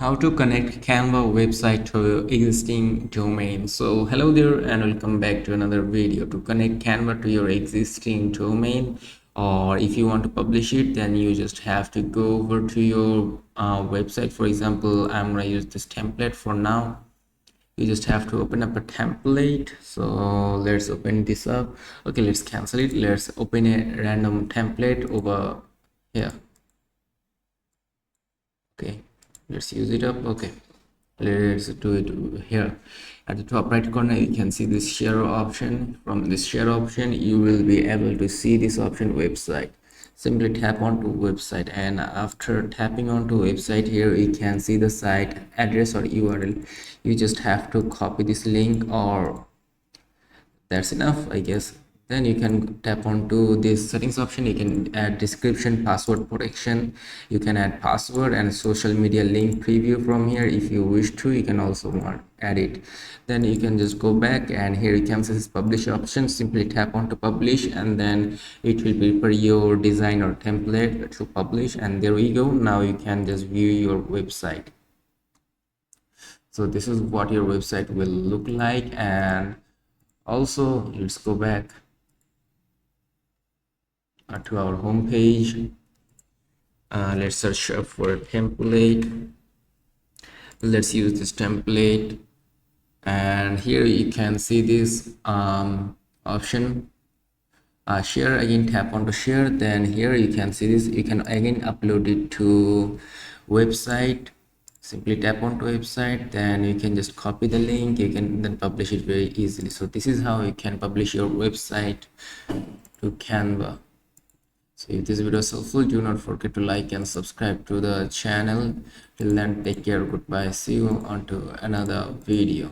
How to connect Canva website to your existing domain. So hello there and welcome back to another video. To connect Canva to your existing domain, or if you want to publish it, then you just have to go over to your website. For example, I'm gonna use this template for now. You just have to open up a template. So let's open this up. Okay, let's cancel it. Let's open a random template over here. Okay, let's use it up. Okay, let's do it here. At the top right corner you can see this share option. From this share option you will be able to see this option website. Simply tap onto website, and after tapping onto website, here you can see the site address or URL. You just have to copy this link, or that's enough, I guess. Then you can tap onto this settings option. You can add description, password protection. You can add password and social media link preview from here. If you wish to, you can also add it. Then you can just go back, and here you can see this publish option. Simply tap onto publish, and then it will prepare your design or template to publish, and there we go. Now you can just view your website. So this is what your website will look like. And also let's go back to our home page. Let's search for a template. Let's use this template, and here you can see this option, share. Again, tap onto share. Then here you can see this. You can again upload it to website. Simply tap onto website, then you can just copy the link. You can then publish it very easily. So this is how you can publish your website to Canva. So if this video is helpful, do not forget to like and subscribe to the channel. Till then, take care, goodbye, see you on to another video.